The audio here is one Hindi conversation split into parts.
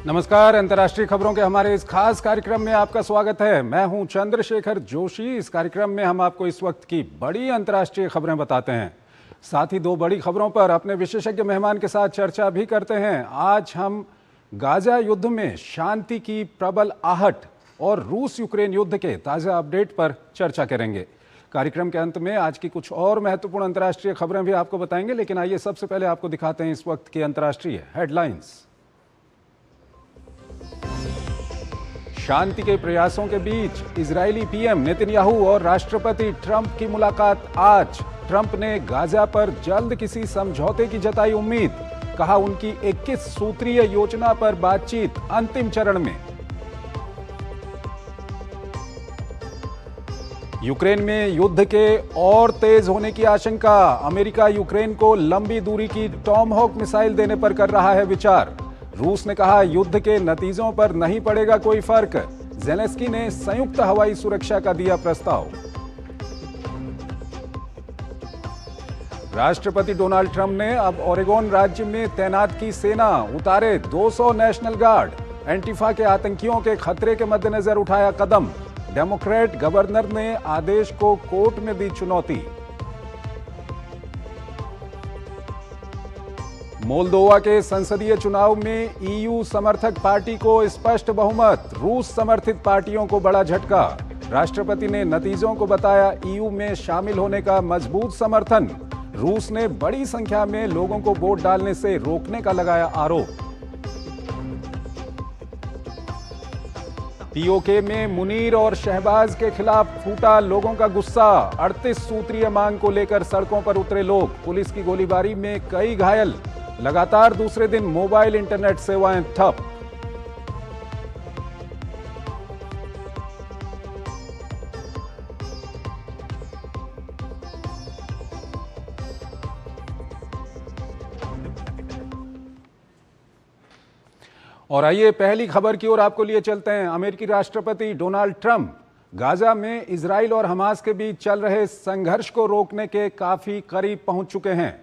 नमस्कार। अंतर्राष्ट्रीय खबरों के हमारे इस खास कार्यक्रम में आपका स्वागत है। मैं हूं चंद्रशेखर जोशी। इस कार्यक्रम में हम आपको इस वक्त की बड़ी अंतर्राष्ट्रीय खबरें बताते हैं, साथ ही दो बड़ी खबरों पर अपने विशेषज्ञ मेहमान के साथ चर्चा भी करते हैं। आज हम गाजा युद्ध में शांति की प्रबल आहट और रूस यूक्रेन युद्ध के ताज़ा अपडेट पर चर्चा करेंगे। कार्यक्रम के अंत में आज की कुछ और महत्वपूर्ण अंतर्राष्ट्रीय खबरें भी आपको बताएंगे, लेकिन आइए सबसे पहले आपको दिखाते हैं इस वक्त की अंतर्राष्ट्रीय हेडलाइंस। शांति के प्रयासों के बीच इजरायली पीएम नेतन्याहू और राष्ट्रपति ट्रंप की मुलाकात आज। ट्रंप ने गाजा पर जल्द किसी समझौते की जताई उम्मीद। कहा उनकी 21 सूत्रीय योजना पर बातचीत अंतिम चरण में। यूक्रेन में युद्ध के और तेज होने की आशंका। अमेरिका यूक्रेन को लंबी दूरी की टॉमहॉक मिसाइल देने पर कर रहा है विचार। रूस ने कहा युद्ध के नतीजों पर नहीं पड़ेगा कोई फर्क। ज़ेलेंस्की ने संयुक्त हवाई सुरक्षा का दिया प्रस्ताव। राष्ट्रपति डोनाल्ड ट्रंप ने अब ओरेगोन राज्य में तैनात की सेना। उतारे 200 नेशनल गार्ड। एंटीफा के आतंकियों के खतरे के मद्देनजर उठाया कदम। डेमोक्रेट गवर्नर ने आदेश को कोर्ट में दी चुनौती। मोल्दोवा के संसदीय चुनाव में ईयू समर्थक पार्टी को स्पष्ट बहुमत। रूस समर्थित पार्टियों को बड़ा झटका। राष्ट्रपति ने नतीजों को बताया ईयू में शामिल होने का मजबूत समर्थन। रूस ने बड़ी संख्या में लोगों को वोट डालने से रोकने का लगाया आरोप। पीओके में मुनीर और शहबाज के खिलाफ फूटा लोगों का गुस्सा। 38 सूत्रीय मांग को लेकर सड़कों पर उतरे लोग। पुलिस की गोलीबारी में कई घायल। लगातार दूसरे दिन मोबाइल इंटरनेट सेवाएं ठप। और आइए पहली खबर की ओर आपको लिए चलते हैं। अमेरिकी राष्ट्रपति डोनाल्ड ट्रंप गाजा में इजराइल और हमास के बीच चल रहे संघर्ष को रोकने के काफी करीब पहुंच चुके हैं।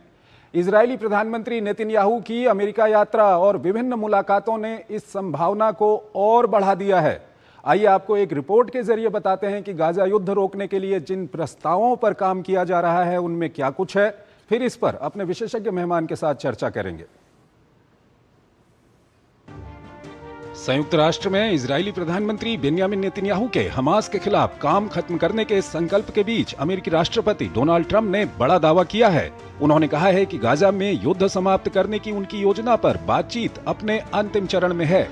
इजरायली प्रधानमंत्री नेतन्याहू की अमेरिका यात्रा और विभिन्न मुलाकातों ने इस संभावना को और बढ़ा दिया है। आइए आपको एक रिपोर्ट के जरिए बताते हैं कि गाजा युद्ध रोकने के लिए जिन प्रस्तावों पर काम किया जा रहा है उनमें क्या कुछ है। फिर इस पर अपने विशेषज्ञ मेहमान के साथ चर्चा करेंगे। संयुक्त राष्ट्र में इजरायली प्रधानमंत्री बेंयामिन नेतन्याहू के हमास के खिलाफ काम खत्म करने के संकल्प के बीच अमेरिकी राष्ट्रपति डोनाल्ड ट्रंप ने बड़ा दावा किया है। उन्होंने कहा है कि गाजा में युद्ध समाप्त करने की उनकी योजना पर बातचीत अपने अंतिम चरण में है।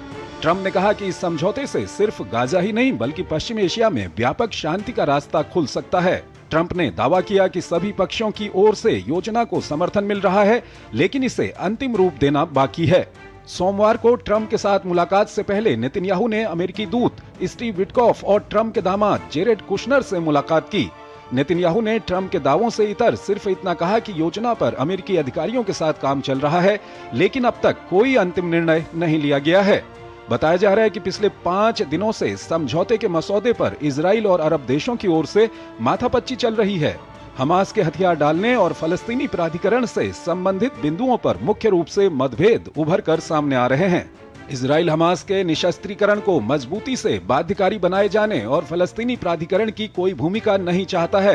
ट्रंप ने कहा कि इस समझौते से सिर्फ गाजा ही नहीं बल्कि पश्चिम एशिया में व्यापक शांति का रास्ता खुल सकता है। ट्रंप ने दावा किया कि सभी पक्षों की ओर से योजना को समर्थन मिल रहा है, लेकिन इसे अंतिम रूप देना बाकी है। सोमवार को ट्रंप के साथ मुलाकात से पहले नेतन्याहू ने अमेरिकी दूत स्टीव विटकॉफ और ट्रंप के दामाद जेरेड कुशनर से मुलाकात की। नेतन्याहू ने ट्रंप के दावों से इतर सिर्फ इतना कहा कि योजना पर अमेरिकी अधिकारियों के साथ काम चल रहा है, लेकिन अब तक कोई अंतिम निर्णय नहीं लिया गया है। बताया जा रहा है कि पिछले 5 दिनों से समझौते के मसौदे पर इजराइल और अरब देशों की ओर से माथापच्ची चल रही है। हमास के हथियार डालने और फलस्तीनी प्राधिकरण से संबंधित बिंदुओं पर मुख्य रूप से मतभेद उभर कर सामने आ रहे हैं। इजराइल हमास के निशस्त्रीकरण को मजबूती से बाध्यकारी बनाए जाने और फलस्तीनी प्राधिकरण की कोई भूमिका नहीं चाहता है।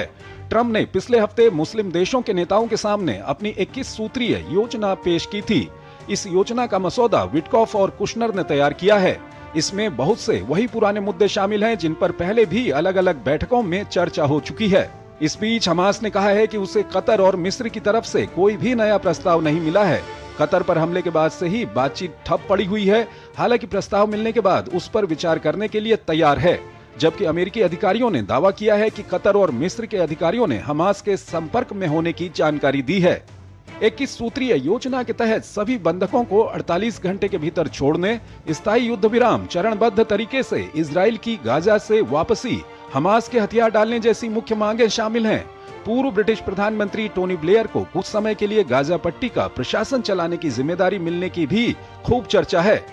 ट्रंप ने पिछले हफ्ते मुस्लिम देशों के नेताओं के सामने अपनी 21 सूत्रीय योजना पेश की थी। इस योजना का मसौदा विटकॉफ और कुशनर ने तैयार किया है। इसमें बहुत से वही पुराने मुद्दे शामिल हैं जिन पर पहले भी अलग अलग बैठकों में चर्चा हो चुकी है। इस बीच हमास ने कहा है कि उसे कतर और मिस्र की तरफ से कोई भी नया प्रस्ताव नहीं मिला है। कतर पर हमले के बाद से ही बातचीत ठप पड़ी हुई है। हालांकि प्रस्ताव मिलने के बाद उस पर विचार करने के लिए तैयार है, जबकि अमेरिकी अधिकारियों ने दावा किया है कि कतर और मिस्र के अधिकारियों ने हमास के संपर्क में होने की जानकारी दी है। 21 सूत्रीय योजना के तहत सभी बंधकों को 48 घंटे के भीतर छोड़ने, स्थायी युद्ध विराम, चरणबद्ध तरीके से इजराइल की गाजा से वापसी, हमास के हथियार डालने जैसी मुख्य मांगें शामिल हैं। पूर्व ब्रिटिश प्रधानमंत्री टोनी ब्लेयर को कुछ समय के लिए गाजा पट्टी का प्रशासन चलाने की जिम्मेदारी मिलने की भी खूब चर्चा है।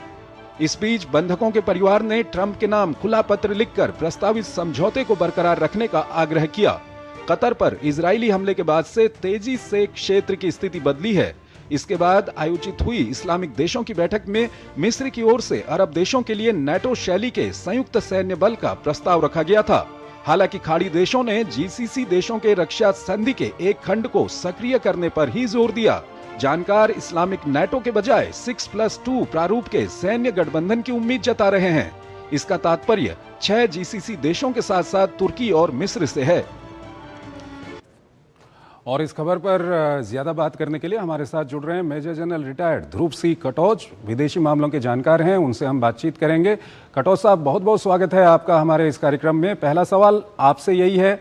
इस बीच बंधकों के परिवार ने ट्रंप के नाम खुला पत्र लिखकर प्रस्तावित समझौते को बरकरार रखने का आग्रह किया। कतर पर इजरायली हमले के बाद से तेजी से क्षेत्र की स्थिति बदली है। इसके बाद आयोजित हुई इस्लामिक देशों की बैठक में मिस्र की ओर से अरब देशों के लिए नेटो शैली के संयुक्त सैन्य बल का प्रस्ताव रखा गया था। हालांकि खाड़ी देशों ने जीसीसी देशों के रक्षा संधि के एक खंड को सक्रिय करने पर ही जोर दिया। जानकार इस्लामिक नेटो के बजाय 6+2 प्रारूप के सैन्य गठबंधन की उम्मीद जता रहे हैं। इसका तात्पर्य 6 जीसीसी देशों के साथ साथ तुर्की और मिस्र से है। और इस खबर पर ज्यादा बात करने के लिए हमारे साथ जुड़ रहे हैं मेजर जनरल रिटायर्ड ध्रुव सिंह कटोच, विदेशी मामलों के जानकार हैं। उनसे हम बातचीत करेंगे। कटोच साहब, बहुत बहुत स्वागत है आपका हमारे इस कार्यक्रम में। पहला सवाल आपसे यही है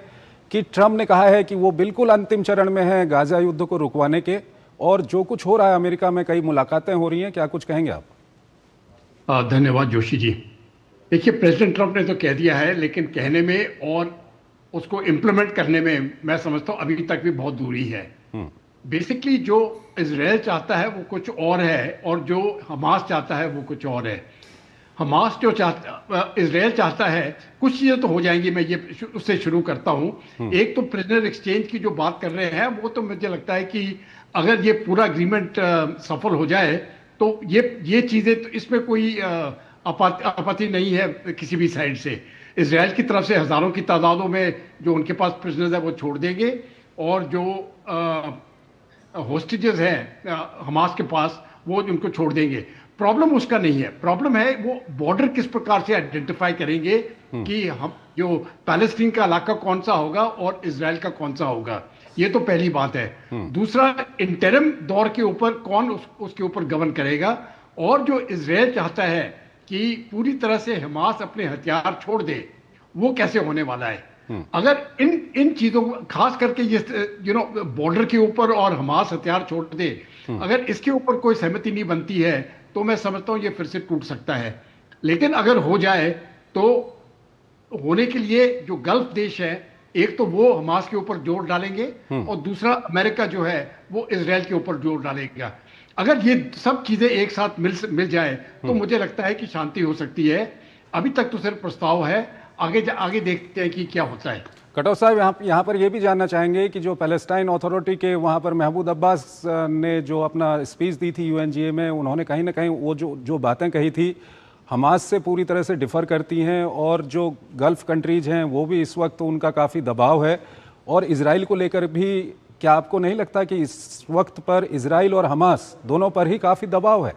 कि ट्रंप ने कहा है कि वो बिल्कुल अंतिम चरण में है गाजा युद्ध को रुकवाने के, और जो कुछ हो रहा है अमेरिका में कई मुलाकातें हो रही हैं, क्या कुछ कहेंगे आप? धन्यवाद जोशी जी। देखिए, प्रेसिडेंट ट्रंप ने तो कह दिया है, लेकिन कहने में और उसको इम्प्लीमेंट करने में मैं समझता हूँ अभी तक भी बहुत दूरी है। बेसिकली जो इजराइल चाहता है वो कुछ और है, और जो हमास चाहता है वो कुछ और है। हमास जो इजराइल चाहता है, कुछ चीज़ें तो हो जाएंगी, मैं ये उससे शुरू करता हूँ। एक तो प्रिजनर एक्सचेंज की जो बात कर रहे हैं, वो तो मुझे लगता है कि अगर ये पूरा अग्रीमेंट सफल हो जाए तो ये चीज़ें तो इसमें कोई आपत्ति नहीं है किसी भी साइड से। इजराइल की तरफ से हज़ारों की तादादों में जो उनके पास प्रिजनर्स है वो छोड़ देंगे, और जो होस्टेजेस हैं हमास के पास वो उनको छोड़ देंगे। प्रॉब्लम उसका नहीं है, प्रॉब्लम है वो बॉर्डर किस प्रकार से आइडेंटिफाई करेंगे कि हम जो पैलेस्टीन का इलाका कौन सा होगा और इजराइल का कौन सा होगा। ये तो पहली बात है। दूसरा, इंटरिम दौर के ऊपर कौन उसके ऊपर गवर्न करेगा, और जो इजराइल चाहता है कि पूरी तरह से हमास अपने हथियार छोड़ दे, वो कैसे होने वाला है। अगर इन चीजों को, खास करके ये बॉर्डर के ऊपर और हमास हथियार छोड़ दे, अगर इसके ऊपर कोई सहमति नहीं बनती है तो मैं समझता हूं ये फिर से टूट सकता है। लेकिन अगर हो जाए तो होने के लिए जो गल्फ देश है, एक तो वो हमास के ऊपर जोर डालेंगे और दूसरा अमेरिका जो है वो इजराइल के ऊपर जोर डालेगा। अगर ये सब चीजें एक साथ मिल जाए तो मुझे लगता है कि शांति हो सकती है। अभी तक तो सिर्फ प्रस्ताव है, आगे देखते हैं कि क्या होता है। कटोच साहब, यहाँ पर ये भी जानना चाहेंगे कि जो पैलेस्टाइन अथॉरिटी के वहाँ पर महमूद अब्बास ने जो अपना स्पीच दी थी यूएनजीए में, उन्होंने कहीं ना कहीं वो जो बातें कही थी हमास से पूरी तरह से डिफर करती हैं, और जो गल्फ कंट्रीज हैं वो भी इस वक्त उनका काफ़ी दबाव है, और इजराइल को लेकर भी क्या आपको नहीं लगता कि इस वक्त पर इजराइल और हमास दोनों पर ही काफ़ी दबाव है?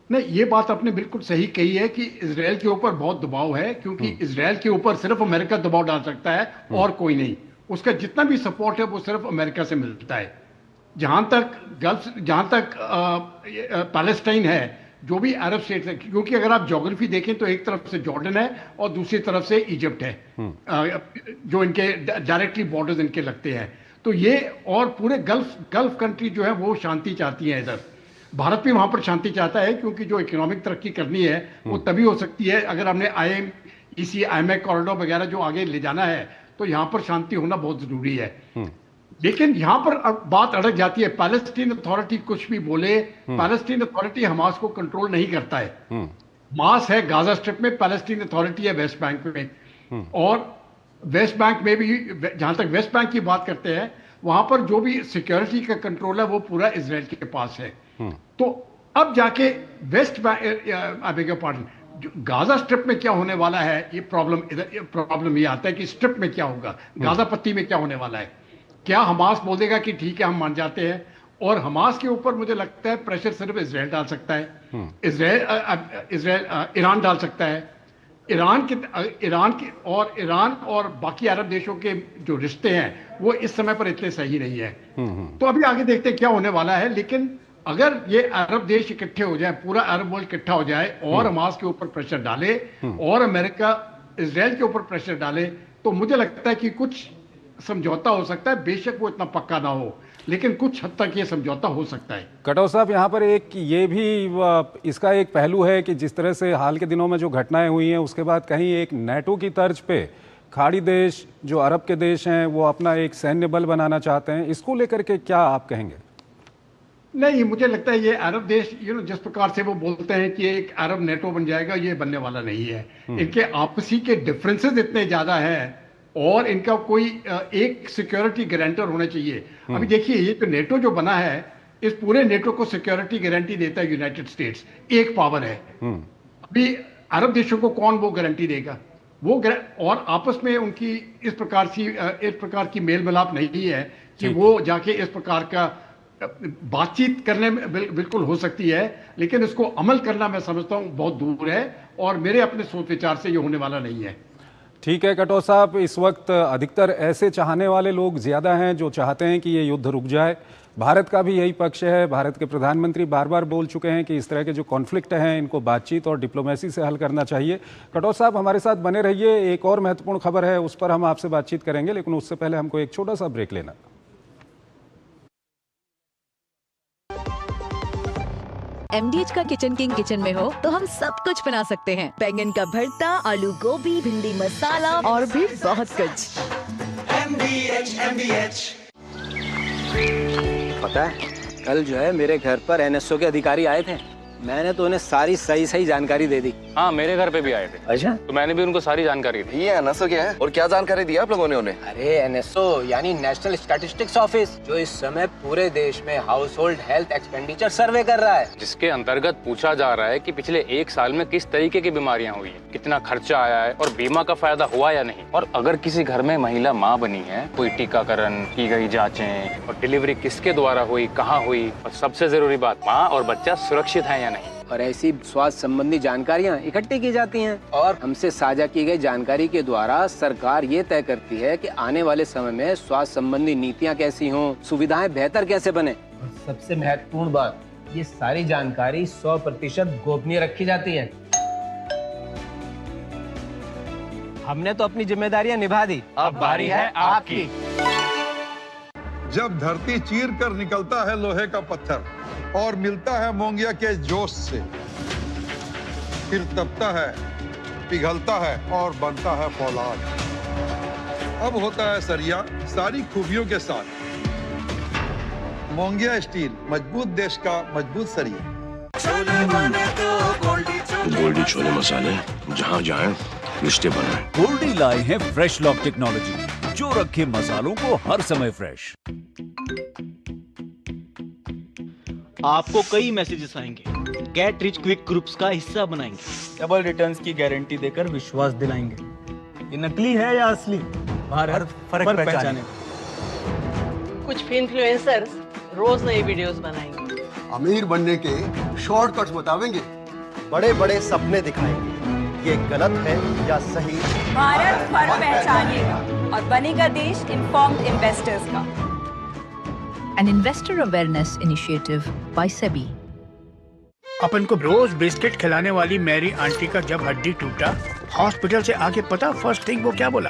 नहीं, ये बात आपने बिल्कुल सही कही है कि इजराइल के ऊपर बहुत दबाव है, क्योंकि इजराइल के ऊपर सिर्फ अमेरिका दबाव डाल सकता है और कोई नहीं। उसका जितना भी सपोर्ट है वो सिर्फ अमेरिका से मिलता है। जहां तक पैलेस्टाइन है, जो भी अरब स्टेट है, क्योंकि अगर आप ज्योग्राफी देखें तो एक तरफ से जॉर्डन है और दूसरी तरफ से इजिप्ट है, जो इनके डायरेक्टली बॉर्डर्स इनके लगते हैं। तो ये और पूरे गल्फ कंट्री जो है वो शांति चाहती है। इधर भारत भी वहां पर शांति चाहता है, क्योंकि जो इकोनॉमिक तरक्की करनी है वो तभी हो सकती है अगर हमने IMEC कॉरिडोर वगैरह जो आगे ले जाना है, तो यहाँ पर शांति होना बहुत जरूरी है। लेकिन यहाँ पर बात अड़क जाती है। पैलेस्टीन अथॉरिटी कुछ भी बोले, पैलेस्टीन अथॉरिटी हमास को कंट्रोल नहीं करता है। हमास है गाजा स्ट्रिप में, पैलेस्टीन अथॉरिटी है वेस्ट बैंक में, और वेस्ट बैंक में भी, जहां तक वेस्ट बैंक की बात करते हैं, वहां पर जो भी सिक्योरिटी का कंट्रोल है वो पूरा इजराइल के पास है। तो अब जाके वेस्ट बैंक, गाजा स्ट्रिप में क्या होने वाला है, ये प्रॉब्लम ये आता है कि स्ट्रिप में क्या होगा, गाजा पट्टी में क्या होने वाला है। क्या हमास बोल देगा कि ठीक है हम मान जाते हैं, और हमास के ऊपर मुझे लगता है प्रेशर सिर्फ इजराइल डाल सकता है। ईरान डाल सकता है। ईरान और बाकी अरब देशों के जो रिश्ते हैं वो इस समय पर इतने सही नहीं है। तो अभी आगे देखते हैं क्या होने वाला है। लेकिन अगर ये अरब देश इकट्ठे हो जाए, पूरा अरब वर्ल्ड इकट्ठा हो जाए और हमास के ऊपर प्रेशर डाले और अमेरिका इजराइल के ऊपर प्रेशर डाले, तो मुझे लगता है कि कुछ समझौता हो सकता है। बेशक वो इतना पक्का ना हो, लेकिन कुछ हद तक ये समझौता हो सकता है। कटोच साहब, यहाँ पर एक ये भी इसका एक पहलू है कि जिस तरह से हाल के दिनों में जो घटनाएं हुई हैं, उसके बाद कहीं एक नेटो की तर्ज पे खाड़ी देश जो अरब के देश हैं वो अपना एक सैन्य बल बनाना चाहते हैं। इसको लेकर के क्या आप कहेंगे? नहीं, मुझे लगता है ये अरब देश जिस प्रकार से वो बोलते हैं कि एक अरब नेटो बन जाएगा, ये बनने वाला नहीं है। इनके आपसी के डिफरेंसेस इतने ज्यादा हैं, और इनका कोई एक सिक्योरिटी गारंटर होना चाहिए। अभी देखिए, ये जो नेटो जो बना है, इस पूरे नेटो को सिक्योरिटी गारंटी देता है यूनाइटेड स्टेट्स, एक पावर है। अभी अरब देशों को कौन वो गारंटी देगा? और आपस में उनकी इस प्रकार की मेल मिलाप नहीं है कि वो जाके इस प्रकार का बातचीत करने में बिल्कुल हो सकती है, लेकिन इसको अमल करना मैं समझता हूं बहुत दूर है, और मेरे अपने सोच विचार से ये होने वाला नहीं है। ठीक है कटोच साहब, इस वक्त अधिकतर ऐसे चाहने वाले लोग ज्यादा हैं जो चाहते हैं कि ये युद्ध रुक जाए। भारत का भी यही पक्ष है। भारत के प्रधानमंत्री बार बार बोल चुके हैं कि इस तरह के जो कॉन्फ्लिक्ट हैं इनको बातचीत और डिप्लोमेसी से हल करना चाहिए। कटोच साहब हमारे साथ बने रहिए, एक और महत्वपूर्ण खबर है उस पर हम आपसे बातचीत करेंगे, लेकिन उससे पहले हमको एक छोटा सा ब्रेक लेना। MDH का किचन किंग किचन में हो तो हम सब कुछ बना सकते हैं। बैंगन का भरता, आलू गोभी, भिंडी मसाला और भी बहुत कुछ। MDH। पता है कल जो है मेरे घर पर NSO के अधिकारी आए थे, मैंने तो उन्हें सारी सही जानकारी दे दी। हाँ मेरे घर पे भी आए थे। अच्छा, तो मैंने भी उनको सारी जानकारी दी। ये NSO क्या है और क्या जानकारी दी आप लोगों ने उन्हें? अरे NSO यानी नेशनल स्टैटिस्टिक्स ऑफिस, जो इस समय पूरे देश में हाउस होल्ड हेल्थ एक्सपेंडिचर सर्वे कर रहा है, जिसके अंतर्गत पूछा जा रहा है कि पिछले 1 साल में किस तरीके की बीमारियां हुई हैं, कितना खर्चा आया है और बीमा का फायदा हुआ या नहीं। और अगर किसी घर में महिला माँ बनी है, कोई टीकाकरण की गई जाँचें और डिलीवरी किसके द्वारा हुई, कहाँ हुई, और सबसे जरूरी बात, माँ और बच्चा सुरक्षित है या नहीं। और ऐसी स्वास्थ्य संबंधी जानकारियां इकट्ठी की जाती हैं और हमसे साझा की गई जानकारी के द्वारा सरकार ये तय करती है कि आने वाले समय में स्वास्थ्य संबंधी नीतियां कैसी हों, सुविधाएं बेहतर कैसे बने। और सबसे महत्वपूर्ण बात, ये सारी जानकारी 100% गोपनीय रखी जाती है। हमने तो अपनी जिम्मेदारियां निभा दी, अब बारी है आपकी। जब धरती चीर कर निकलता है लोहे का पत्थर और मिलता है मोंगिया के जोश से, फिर तपता है, पिघलता है और बनता है फौलाद। अब होता है सरिया सारी खूबियों के साथ। मोंगिया स्टील, मजबूत देश का मजबूत सरिया। गोल्डी छोले मसाले जहाँ जाए रिश्ते बनाए। गोल्डी लाए हैं फ्रेश लॉक टेक्नोलॉजी, जो रखे मसालों को हर समय फ्रेश। आपको कई मैसेजेस आएंगे, गेट रिच क्विक ग्रुप्स का हिस्सा बनाएंगे, डबल रिटर्न्स की गारंटी देकर विश्वास दिलाएंगे। ये नकली है या असली, भारत फर्क पहचाने। कुछ इन्फ्लुएंसर्स रोज नए वीडियोस बनाएंगे, अमीर बनने के शॉर्टकट्स बताएंगे, बड़े बड़े सपने दिखाएंगे, ये गलत है या सही। भारत फर्क पहचानेगा और बनेगा देश इन्फॉर्म्ड इन्वेस्टर्स का। An investor awareness initiative by SEBI. अपन को रोज बिस्किट खिलाने वाली मेरी आंटी का जब हड्डी टूटा, हॉस्पिटल से आके पता फर्स्ट थिंग वो क्या बोला?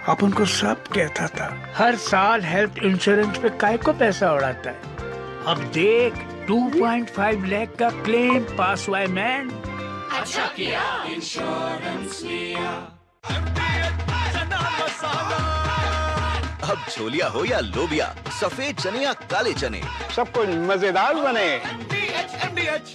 अपन को सब कहता था हर साल हेल्थ इंश्योरेंस पे काय को पैसा उड़ाता है। अब देख 2.5 लाख का क्लेम पास हुआ है मैन। अच्छा किया इंश्योरेंस लिया। अब छोलिया हो या लोबिया, सफेद चने या काले चने, सब कुछ मजेदार बने। MDH।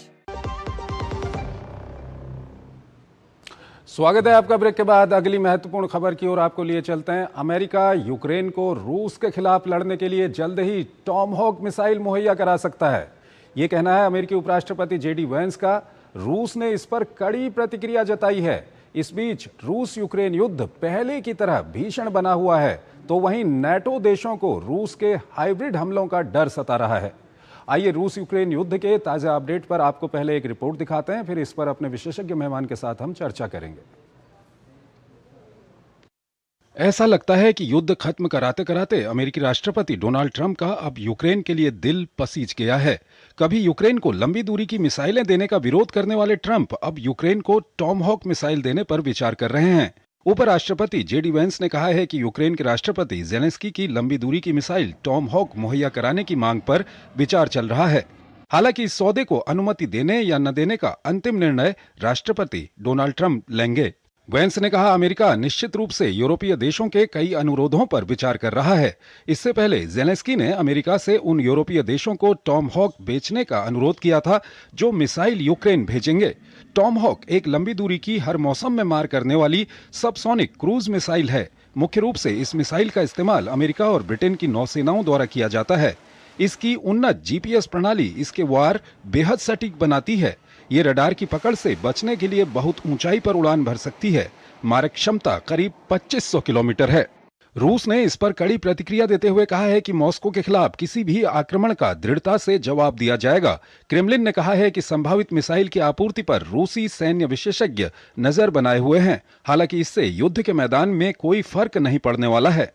स्वागत है आपका ब्रेक के बाद। अगली महत्वपूर्ण खबर की ओर आपको लिए चलते हैं। अमेरिका यूक्रेन को रूस के खिलाफ लड़ने के लिए जल्द ही टॉमहॉक मिसाइल मुहैया करा सकता है, ये कहना है अमेरिकी उपराष्ट्रपति JD वैंस का। रूस ने इस पर कड़ी प्रतिक्रिया जताई है। इस बीच रूस यूक्रेन युद्ध पहले की तरह भीषण बना हुआ है, तो वहीं नेटो देशों को रूस के हाइब्रिड हमलों का डर सता रहा है। आइए रूस यूक्रेन युद्ध के ताजा अपडेट पर आपको पहले एक रिपोर्ट दिखाते हैं, फिर इस पर अपने विशेषज्ञ मेहमान के साथ हम चर्चा करेंगे। ऐसा लगता है कि युद्ध खत्म कराते कराते अमेरिकी राष्ट्रपति डोनाल्ड ट्रंप का अब यूक्रेन के लिए दिल पसीज गया है। कभी यूक्रेन को लंबी दूरी की मिसाइलें देने का विरोध करने वाले ट्रंप अब यूक्रेन को टॉमहॉक मिसाइल देने पर विचार कर रहे हैं। उपराष्ट्रपति JD वैंस ने कहा है कि यूक्रेन के राष्ट्रपति ज़ेलेंस्की की लंबी दूरी की मिसाइल टॉमहॉक मुहैया कराने की मांग पर विचार चल रहा है। हालांकि इस सौदे को अनुमति देने या न देने का अंतिम निर्णय राष्ट्रपति डोनाल्ड ट्रंप लेंगे। वैंस ने कहा अमेरिका निश्चित रूप से यूरोपीय देशों के कई अनुरोधों पर विचार कर रहा है। इससे पहले ज़ेलेंस्की ने अमेरिका से उन यूरोपीय देशों को टॉमहॉक बेचने का अनुरोध किया था जो मिसाइल यूक्रेन भेजेंगे। टॉमहॉक एक लंबी दूरी की हर मौसम में मार करने वाली सबसोनिक क्रूज मिसाइल है। मुख्य रूप से इस मिसाइल का इस्तेमाल अमेरिका और ब्रिटेन की नौसेनाओं द्वारा किया जाता है। इसकी उन्नत जीपीएस प्रणाली इसके वार बेहद सटीक बनाती है। ये रडार की पकड़ से बचने के लिए बहुत ऊंचाई पर उड़ान भर सकती है। मारक क्षमता करीब 2500 किलोमीटर है। रूस ने इस पर कड़ी प्रतिक्रिया देते हुए कहा है कि मॉस्को के खिलाफ किसी भी आक्रमण का दृढ़ता से जवाब दिया जाएगा। क्रेमलिन ने कहा है कि संभावित मिसाइल की आपूर्ति पर रूसी सैन्य विशेषज्ञ नजर बनाए हुए हैं। हालांकि इससे युद्ध के मैदान में कोई फर्क नहीं पड़ने वाला है।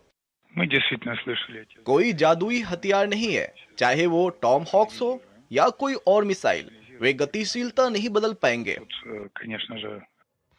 कोई जादुई हथियार नहीं है, चाहे वो टॉम हॉक्स हो या कोई और मिसाइल, वे गतिशीलता नहीं बदल पाएंगे।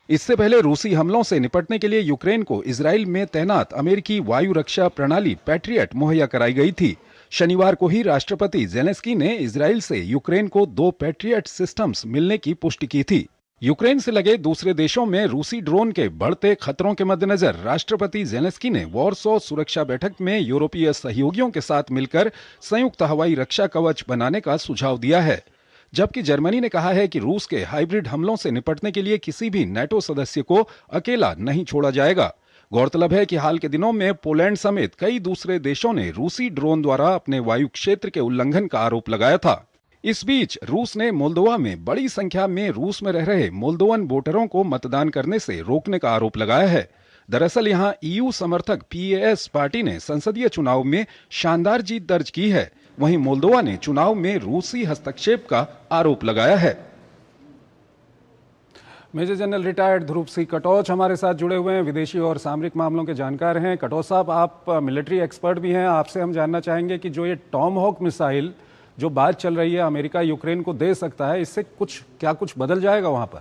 इससे पहले रूसी हमलों से निपटने के लिए यूक्रेन को इजराइल में तैनात अमेरिकी वायु रक्षा प्रणाली पैट्रियट मुहैया कराई गई थी। शनिवार को ही राष्ट्रपति जेलेंस्की ने इजराइल से यूक्रेन को 2 पैट्रियट सिस्टम्स मिलने की पुष्टि की थी। यूक्रेन से लगे दूसरे देशों में रूसी ड्रोन के बढ़ते खतरों के मद्देनजर राष्ट्रपति जेलेंस्की ने वॉर्सो सुरक्षा बैठक में यूरोपीय सहयोगियों के साथ मिलकर संयुक्त हवाई रक्षा कवच बनाने का सुझाव दिया है। जबकि जर्मनी ने कहा है कि रूस के हाइब्रिड हमलों से निपटने के लिए किसी भी नाटो सदस्य को अकेला नहीं छोड़ा जाएगा। गौरतलब है कि हाल के दिनों में पोलैंड समेत कई दूसरे देशों ने रूसी ड्रोन द्वारा अपने वायु क्षेत्र के उल्लंघन का आरोप लगाया था। इस बीच रूस ने मोल्दोवा में बड़ी संख्या में रूस में रह रहे मोल्दोवन वोटरों को मतदान करने से रोकने का आरोप लगाया है। दरअसल यहां ईयू समर्थक पीएस पार्टी ने संसदीय चुनाव में शानदार जीत दर्ज की है। वहीं मोल्दोवा ने चुनाव में रूसी हस्तक्षेप का आरोप लगाया है। मेजर जनरल रिटायर्ड ध्रुव सिंह कटोच हमारे साथ जुड़े हुए हैं, विदेशी और सामरिक मामलों के जानकार हैं। कटोच साहब, आप मिलिट्री एक्सपर्ट भी हैं। आपसे हम जानना चाहेंगे कि जो ये टॉम हॉक मिसाइल जो बात चल रही है अमेरिका यूक्रेन को दे सकता है, इससे कुछ बदल जाएगा वहां पर?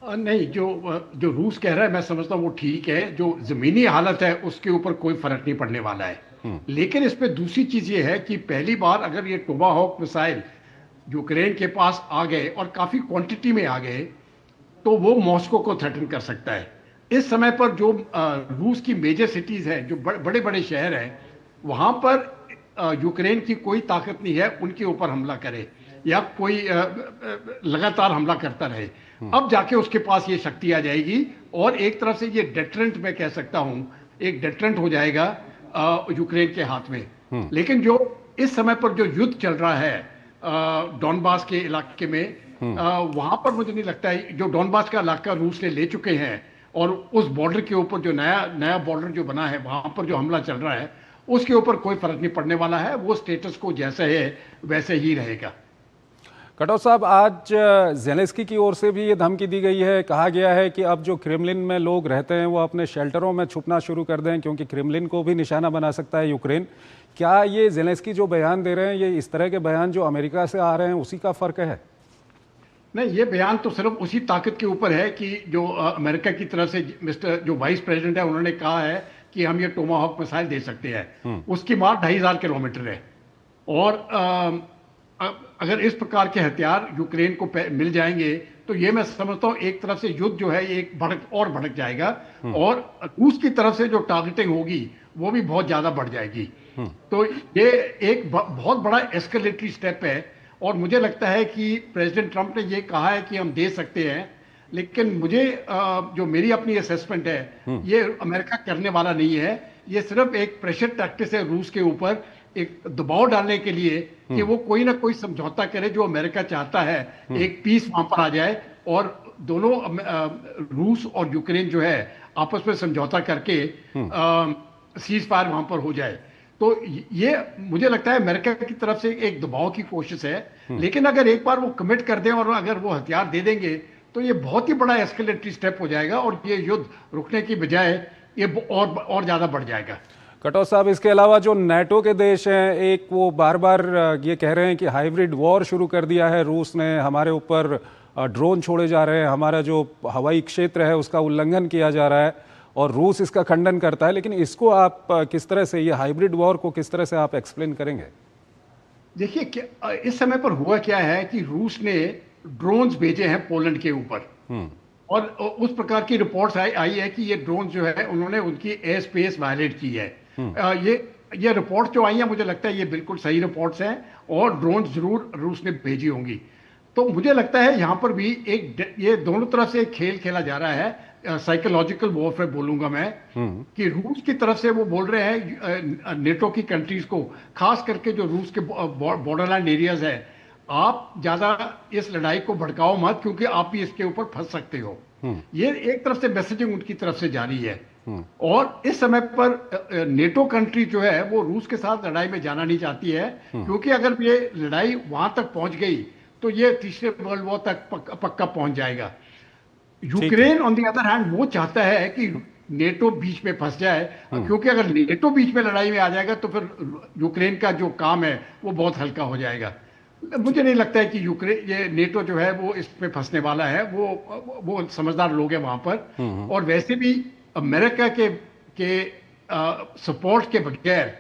नहीं, जो रूस कह रहा है मैं समझता हूँ वो ठीक है। जो जमीनी हालत है उसके ऊपर कोई फर्क नहीं पड़ने वाला है। लेकिन इसमें दूसरी चीज ये है कि पहली बार अगर ये टोमाहॉक मिसाइल यूक्रेन के पास आ गए और काफी क्वांटिटी में आ गए तो वो मॉस्को को थ्रेटन कर सकता है। इस समय पर जो रूस की मेजर सिटीज हैं, जो बड़े बड़े शहर हैं, वहां पर यूक्रेन की कोई ताकत नहीं है उनके ऊपर हमला करे या कोई लगातार हमला करता रहे। अब जाके उसके पास ये शक्ति आ जाएगी और एक तरफ से ये डेटरेंट मैं कह सकता हूं, एक डेटरेंट हो जाएगा यूक्रेन के हाथ में। लेकिन जो इस समय पर जो युद्ध चल रहा है डॉनबास के इलाके में, वहां पर मुझे नहीं लगता है, जो डॉनबास का इलाका रूस ने ले चुके हैं और उस बॉर्डर के ऊपर जो नया बॉर्डर जो बना है वहां पर जो हमला चल रहा है उसके ऊपर कोई फर्क नहीं पड़ने वाला है। वो स्टेटस को जैसे है वैसे ही रहेगा। कटोच साहब, आज जेलेंस्की की ओर से भी ये धमकी दी गई है, कहा गया है कि अब जो क्रेमलिन में लोग रहते हैं वो अपने शेल्टरों में छुपना शुरू कर दें क्योंकि क्रेमलिन को भी निशाना बना सकता है यूक्रेन। क्या ये जेलेंस्की जो बयान दे रहे हैं, ये इस तरह के बयान जो अमेरिका से आ रहे हैं उसी का फर्क है? नहीं, ये बयान तो सिर्फ उसी ताकत के ऊपर है कि जो अमेरिका की तरफ से मिस्टर जो वाइस प्रेसिडेंट है उन्होंने कहा है कि हम ये टोमाहॉक मिसाइल दे सकते हैं। उसकी मार 2500 किलोमीटर है और अगर इस प्रकार के हथियार यूक्रेन को मिल जाएंगे तो ये मैं समझता हूँ एक तरफ से युद्ध जो है एक भड़क जाएगा और रूस की तरफ से जो टारगेटिंग होगी वो भी बहुत ज्यादा बढ़ जाएगी। तो ये एक बहुत बड़ा एस्केलेटरी स्टेप है और मुझे लगता है कि प्रेसिडेंट ट्रंप ने ये कहा है कि हम दे सकते हैं, लेकिन मुझे जो मेरी अपनी असेसमेंट है ये अमेरिका करने वाला नहीं है। ये सिर्फ एक प्रेशर टैक्टिस है रूस के ऊपर, एक दबाव डालने के लिए कि वो कोई ना कोई समझौता करे जो अमेरिका चाहता है, एक पीस वहां पर आ जाए और दोनों रूस और यूक्रेन जो है आपस में समझौता करके सीज फायर वहां पर हो जाए। तो ये मुझे लगता है अमेरिका की तरफ से एक दबाव की कोशिश है। लेकिन अगर एक बार वो कमिट कर दें और अगर वो हथियार दे देंगे तो ये बहुत ही बड़ा एस्केलेटरी स्टेप हो जाएगा और ये युद्ध रुकने की बजाय ये और ज्यादा बढ़ जाएगा। कटोच साहब, इसके अलावा जो नाटो के देश हैं, एक वो बार बार ये कह रहे हैं कि हाइब्रिड वॉर शुरू कर दिया है रूस ने, हमारे ऊपर ड्रोन छोड़े जा रहे हैं, हमारा जो हवाई क्षेत्र है उसका उल्लंघन किया जा रहा है और रूस इसका खंडन करता है। लेकिन इसको आप किस तरह से, ये हाइब्रिड वॉर को किस तरह से आप एक्सप्लेन करेंगे? देखिए, इस समय पर हुआ क्या है कि रूस ने ड्रोन्स भेजे हैं पोलैंड के ऊपर और उस प्रकार की रिपोर्ट्स आई है कि ये ड्रोन जो है उन्होंने उनकी एयर स्पेस वायलेट की है। ये रिपोर्ट जो आई है मुझे लगता है ये बिल्कुल सही रिपोर्ट्स हैं और ड्रोन जरूर रूस ने भेजी होंगी। तो मुझे लगता है यहाँ पर भी ये दोनों तरफ से एक खेल खेला जा रहा है, साइकोलॉजिकल वॉरफेयर बोलूंगा मैं, कि रूस की तरफ से वो बोल रहे हैं नेटो की कंट्रीज को, खास करके जो रूस के बॉर्डरलैंड एरियाज है, आप ज्यादा इस लड़ाई को भड़काओ मत, क्योंकि आप भी इसके ऊपर फंस सकते हो। ये एक तरफ से मैसेजिंग उनकी तरफ से जारी है। और इस समय पर नेटो कंट्री जो है वो रूस के साथ लड़ाई में जाना नहीं चाहती है, क्योंकि अगर ये लड़ाई वहां तक पहुंच गई तो ये तीसरे वर्ल्ड वॉर तक पक्का पहुंच जाएगा। Ukraine on the other hand वो चाहता है कि नेटो बीच में फंस जाए, क्योंकि अगर नेटो बीच में लड़ाई में आ जाएगा तो फिर यूक्रेन का जो काम है वो बहुत हल्का हो जाएगा। मुझे नहीं लगता है कि ये नेटो जो है वो इस पे फंसने वाला है। वो समझदार लोग हैं वहां पर, और वैसे भी अमेरिका के सपोर्ट के बगैर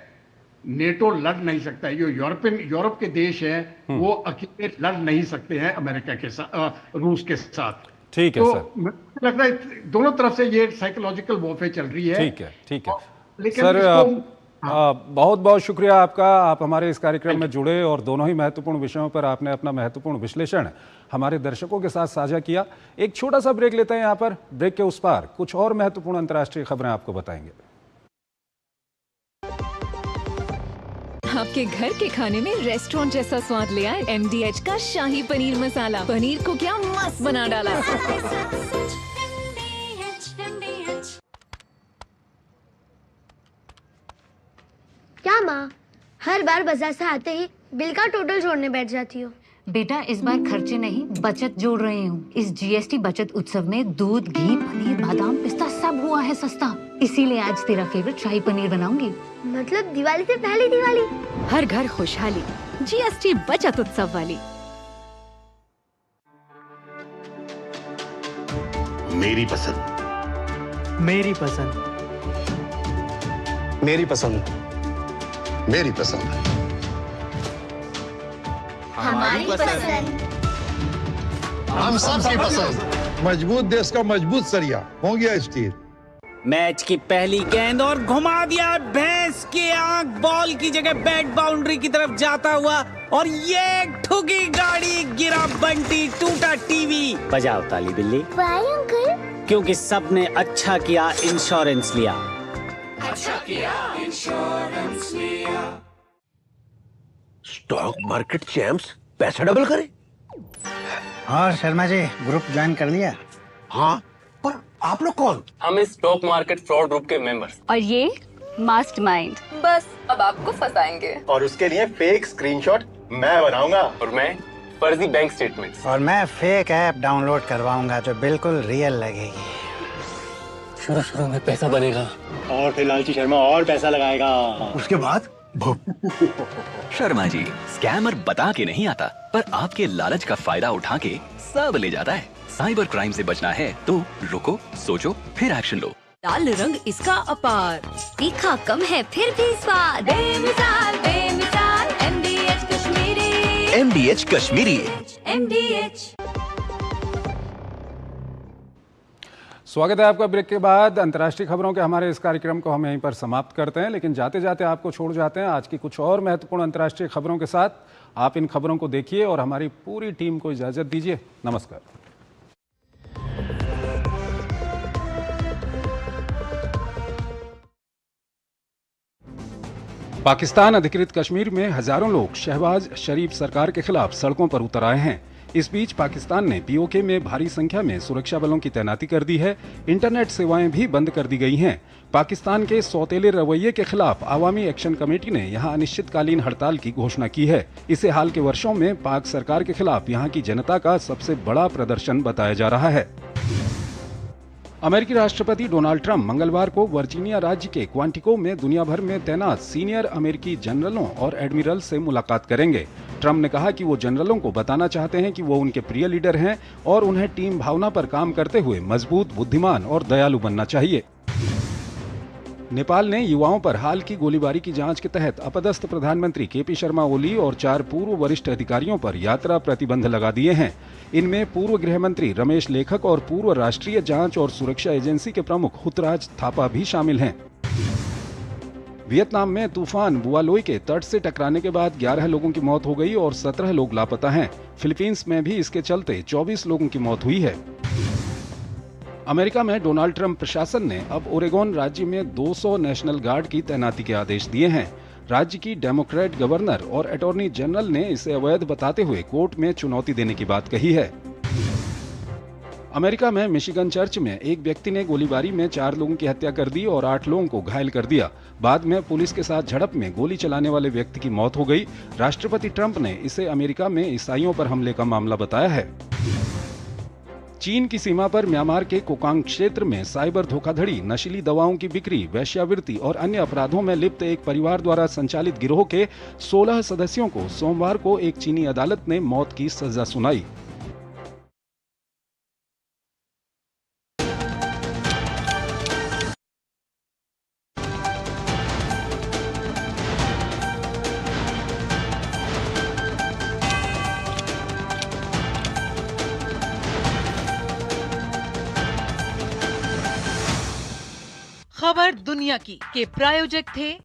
नेटो लड़ नहीं सकता है। जो यूरोप के देश हैं वो अकेले लड़ नहीं सकते हैं अमेरिका के साथ, रूस के साथ। ठीक है तो सर, मुझे लगता है दोनों तरफ से ये साइकोलॉजिकल वॉरफेयर चल रही है। ठीक है लेकिन सर, बहुत बहुत शुक्रिया आपका, आप हमारे इस कार्यक्रम में जुड़े और दोनों ही महत्वपूर्ण विषयों पर आपने अपना महत्वपूर्ण विश्लेषण हमारे दर्शकों के साथ साझा किया। एक छोटा सा ब्रेक लेते हैं यहाँ पर, ब्रेक के उस पार कुछ और महत्वपूर्ण अंतर्राष्ट्रीय खबरें आपको बताएंगे। आपके घर के खाने में रेस्टोरेंट जैसा स्वाद ले आए MDH का शाही पनीर मसाला। पनीर को क्या मस्त बना डाला। क्या माँ, हर बार बाजार से आते ही बिल का टोटल जोड़ने बैठ जाती हो? बेटा इस बार खर्चे नहीं बचत जोड़ रही हूँ। इस GST बचत उत्सव में दूध, घी, पनीर, बादाम, पिस्ता सब हुआ है सस्ता। इसीलिए आज तेरा फेवरेट शाही पनीर बनाऊंगी। मतलब दिवाली से पहली दिवाली? हर घर खुशहाली, GST बचत उत्सव वाली। मेरी पसंद, मेरी पसंद, मेरी पसंद, मेरी पसंद, हमारी पसंद, हम सबकी पसंद। मजबूत देश का मजबूत सरिया हो गया स्टील। मैच की पहली गेंद और घुमा दिया भैंस की आंख, बॉल की जगह बैट बाउंड्री की तरफ जाता हुआ, और ये ठुकी गाड़ी, गिरा बंटी, टूटा टीवी। बजाओ ताली बिल्ली। अंकल? क्योंकि सबने अच्छा किया इंश्योरेंस लिया। अच्छा किया इंश्योरेंस लिया। स्टॉक मार्केट चैंप्स पैसा डबल करे। और शर्मा जी ग्रुप ज्वाइन कर लिया? हाँ, पर आप लोग कौन? हम इस स्टॉक मार्केट फ्रॉड ग्रुप के मेंबर्स। और ये मास्टरमाइंड। बस अब आपको फंसाएंगे। और उसके लिए फेक स्क्रीनशॉट मैं बनाऊंगा। और मैं फर्जी बैंक स्टेटमेंट्स। और मैं फेक ऐप डाउनलोड करवाऊंगा जो बिल्कुल रियल लगेगी। शुरू में पैसा बनेगा और फिर लालची शर्मा और पैसा लगाएगा। उसके बाद शर्मा जी स्कैमर बता के नहीं आता, पर आपके लालच का फायदा उठा के सब ले जाता है। साइबर क्राइम से बचना है तो रुको, सोचो, फिर एक्शन लो। लाल रंग इसका अपार, तीखा कम है फिर भी स्वाद। बेमिसाल बेमिसाल MDH Kashmiri. MDH Kashmiri. MDH। स्वागत है आपका ब्रेक के बाद। अंतर्राष्ट्रीय खबरों के हमारे इस कार्यक्रम को हम यहीं पर समाप्त करते हैं, लेकिन जाते जाते आपको छोड़ जाते हैं आज की कुछ और महत्वपूर्ण अंतर्राष्ट्रीय खबरों के साथ। आप इन खबरों को देखिए और हमारी पूरी टीम को इजाजत दीजिए। नमस्कार। पाकिस्तान अधिकृत कश्मीर में हजारों लोग शहबाज शरीफ सरकार के खिलाफ सड़कों पर उतर आए हैं। इस बीच पाकिस्तान ने POK में भारी संख्या में सुरक्षा बलों की तैनाती कर दी है। इंटरनेट सेवाएं भी बंद कर दी गई हैं। पाकिस्तान के सौतेले रवैये के खिलाफ अवामी एक्शन कमेटी ने यहां अनिश्चितकालीन हड़ताल की घोषणा की है। इसे हाल के वर्षों में पाक सरकार के खिलाफ यहां की जनता का सबसे बड़ा प्रदर्शन बताया जा रहा है। अमेरिकी राष्ट्रपति डोनाल्ड ट्रंप मंगलवार को वर्जीनिया राज्य के क्वांटिको में दुनिया भर में तैनात सीनियर अमेरिकी जनरलों और एडमिरल से मुलाकात करेंगे। ट्रंप ने कहा कि वो जनरलों को बताना चाहते हैं कि वो उनके प्रिय लीडर हैं और उन्हें टीम भावना पर काम करते हुए मजबूत, बुद्धिमान और दयालु बनना चाहिए। नेपाल ने युवाओं पर हाल की गोलीबारी की जांच के तहत अपदस्थ प्रधानमंत्री KP शर्मा ओली और 4 पूर्व वरिष्ठ अधिकारियों पर यात्रा प्रतिबंध लगा दिए हैं। इनमें पूर्व गृह मंत्री रमेश लेखक और पूर्व राष्ट्रीय जांच और सुरक्षा एजेंसी के प्रमुख हुतराज थापा भी शामिल हैं। वियतनाम में तूफान बुआलोई के तट से टकराने के बाद 11 लोगों की मौत हो गई और 17 लोग लापता हैं। फिलीपींस में भी इसके चलते 24 लोगों की मौत हुई है। अमेरिका में डोनाल्ड ट्रंप प्रशासन ने अब ओरेगोन राज्य में 200 नेशनल गार्ड की तैनाती के आदेश दिए हैं। राज्य की डेमोक्रेट गवर्नर और अटॉर्नी जनरल ने इसे अवैध बताते हुए कोर्ट में चुनौती देने की बात कही है। अमेरिका में मिशिगन चर्च में एक व्यक्ति ने गोलीबारी में 4 लोगों की हत्या कर दी और 8 लोगों को घायल कर दिया। बाद में पुलिस के साथ झड़प में गोली चलाने वाले व्यक्ति की मौत हो गई। राष्ट्रपति ट्रंप ने इसे अमेरिका में ईसाइयों पर हमले का मामला बताया है। चीन की सीमा पर म्यांमार के कोकांग क्षेत्र में साइबर धोखाधड़ी, नशीली दवाओं की बिक्री, वेश्यावृत्ति और अन्य अपराधों में लिप्त एक परिवार द्वारा संचालित गिरोह के 16 सदस्यों को सोमवार को एक चीनी अदालत ने मौत की सजा सुनाई। खबर दुनिया की के प्रायोजक थे